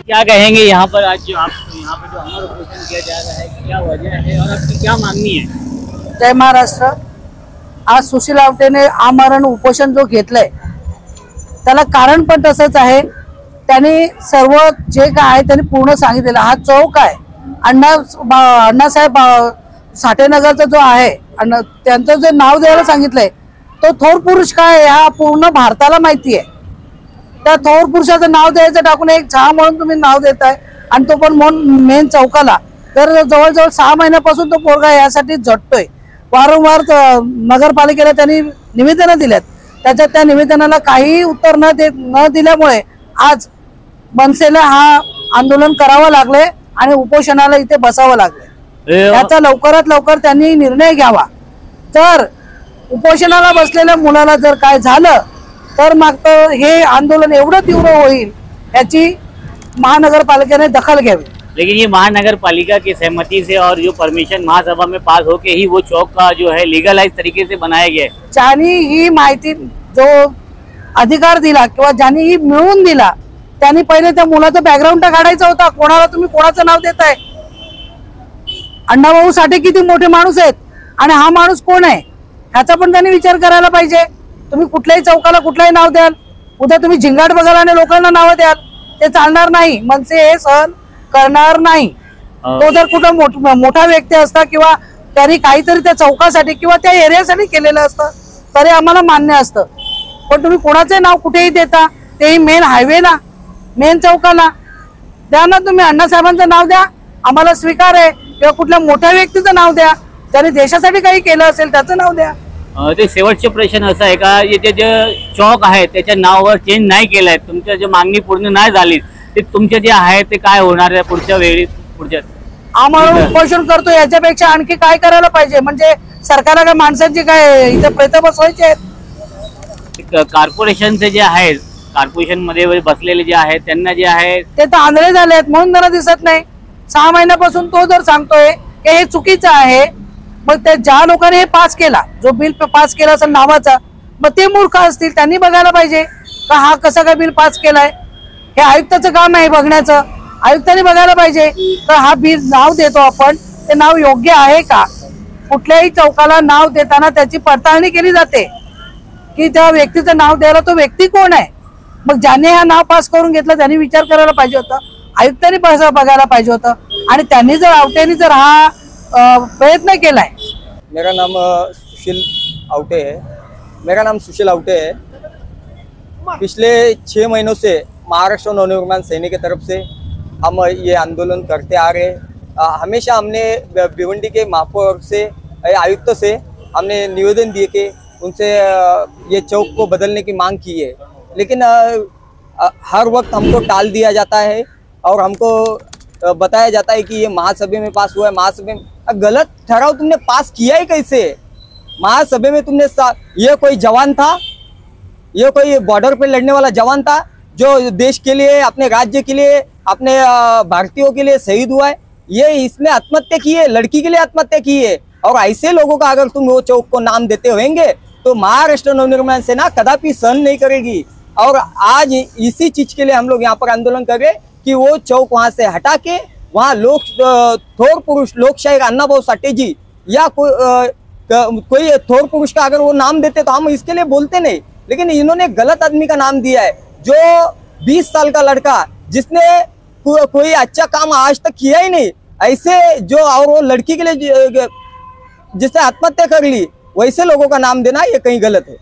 क्या कहेंगे यहाँ पर आज जो आप यहाँ पे जो अमर उपोषण किया जा रहा है, क्या वजह है और आपकी क्या मागणी है? जय महाराष्ट्र। आज सुशील आवटेने आमरण उपोषण जो घेतलंय त्याला कारण पण तसंच आहे। त्यांनी सर्व जे काय आहे त्यांनी पूर्ण सांगितलेलं। हा चौक आहे अण्णासाहेब साठेनगरचा जो आहे आणि त्यांचं जे नाव द्यायला सांगितलंय तो थोर पुरुष काय ह्या पूर्ण भारताला माहिती आहे। त्या थोर पुरुषाचं नाव द्यायचं टाकून एक चहा म्हणून तुम्ही नाव देताय आणि तो पण मेन चौकाला। तर जवळजवळ 6 महिन्यापासून तो पोरगा यासाठी झटतोय। वारंवार नगरपालिकेला त्यांनी निवेदनं दिलेत, त्याच्यात त्या निवेदनाला काही उत्तर न दिल्यामुळे आज मनसेला हा आंदोलन करावं लागले आणि उपोषणाला इथे बसावं लागले। याचा लवकरात लवकर त्यांनी निर्णय घ्यावा। तर उपोषणाला बसलेल्या मुलाला जर काय झालं तर मग हे आंदोलन एवढं तीव्र होईल याची महानगरपालिकेने दखल घ्यावी। लेकिन ये महानगर पालिका की सहमति से और जो परमिशन महासभा में पास होके ही वो चौक का जो है लीगलाइज तरीके से बनाया गया है। ज्यांनी ही माहिती जो अधिकार दिला किंवा ज्यांनी ही मिळवून दिला त्यांनी पहिले त्या मुलाचा बॅकग्राऊंड काढायचा होता। कोणाला तुम्ही कोणाचं नाव देताय? अण्णाभाऊ साठे किती मोठे माणूस आहेत आणि हा माणूस कोण आहे ह्याचा पण त्यांनी विचार करायला पाहिजे। तुम्ही कुठल्याही चौकाला कुठलाही नाव द्याल, उद्या तुम्ही झिंगाट बघाल आणि लोकांना नाव द्याल, ते चालणार नाही। मनसे हे सहन करणार नाही। तो जर कुठं मोठा व्यक्ती असता किंवा त्यांनी काहीतरी त्या चौकासाठी किंवा त्या एरियासाठी केलेलं असतं तरी आम्हाला मान्य असतं, पण तुम्ही कोणाचे नाव कुठेही देता, तेही मेन हायवेला मेन चौकाला द्या ना। तुम्ही अण्णासाहेबांचं नाव द्या, आम्हाला स्वीकार आहे, किंवा कुठल्या मोठ्या व्यक्तीचं नाव द्या ज्याने देशासाठी काही केलं असेल त्याचं नाव द्या। ते शेवटचे प्रश्न असा आहे का इथे जे चौक आहे त्याच्या नावावर चेंज नाही केलंय, तुमच्या जे मागणी पूर्ण नाही झाली ते तुमचे जे आहे ते काय होणार आहे पुढच्या वेळी? आम्हाला उपोषण करतो याच्यापेक्षा आणखी काय करायला पाहिजे? म्हणजे सरकारला काय माणसांची काय इथे प्रेत बसवायचे आहेत? कॉर्पोरेशनचे जे आहेत, कॉर्पोरेशन मध्ये बसलेले जे आहेत त्यांना जे आहे ते तर आंधळे झाले आहेत म्हणून त्यांना दिसत नाही। 6 महिन्यापासून तो जर सांगतोय की हे चुकीचं आहे, मग त्या ज्या लोकांनी हे पास केला, जो बिल पास केला असेल नावाचा, मग ते मूर्ख असतील, त्यांनी बघायला पाहिजे का हा कसा काय बिल पास केलाय। हे आयुक्ताचं काम आहे बघण्याचं। आयुक्तांनी बघायला पाहिजे तर हा बिल नाव देतो आपण ते नाव योग्य आहे का। कुठल्याही चौकाला नाव देताना त्याची पडताळणी केली जाते की त्या व्यक्तीचं नाव द्यायला तो व्यक्ती कोण आहे। मग ज्याने हा नाव पास करून घेतलं त्यांनी विचार करायला पाहिजे होता, आयुक्तांनी बघायला पाहिजे होतं, आणि त्यांनी जर आवटेनी जर हा प्रयत्न केलाय। मेरा नाम सुशील आवटे है। पिछले 6 महीनों से महाराष्ट्र नवनिर्माण सेना की तरफ से हम ये आंदोलन करते आ रहे। हमेशा हमने भिवंडी के महापौर से, आयुक्त से हमने निवेदन दिए कि उनसे ये चौक को बदलने की मांग की है, लेकिन हर वक्त हमको टाल दिया जाता है और हमको बताया जाता है कि ये महासभा में पास हुआ है। महासभा में गलत ठहराव तुमने पास किया ही कैसे? महासभा में तुमने ये कोई जवान था, ये कोई बॉर्डर पे लड़ने वाला जवान था जो देश के लिए, अपने राज्य के लिए, अपने भारतीयों के लिए शहीद हुआ है। ये इसने आत्महत्या की है, लड़की के लिए आत्महत्या की है। और ऐसे लोगों का अगर तुम वो चौक को नाम देते होंगे तो महाराष्ट्र नवनिर्माण सेना कदापि सहन नहीं करेगी। और आज इसी चीज के लिए हम लोग यहाँ पर आंदोलन कर रहे कि वो चौक वहां से हटा के वहाँ थोर पुरुष लोकशाही अण्णाभाऊ साठे जी या कोई थोर पुरुष का अगर वो नाम देते तो हम इसके लिए बोलते नहीं, लेकिन इन्होंने गलत आदमी का नाम दिया है। जो 20 साल का लड़का जिसने कोई अच्छा काम आज तक किया ही नहीं, ऐसे जो और वो लड़की के लिए जिसने आत्महत्या कर ली, वैसे लोगों का नाम देना ये कहीं गलत है।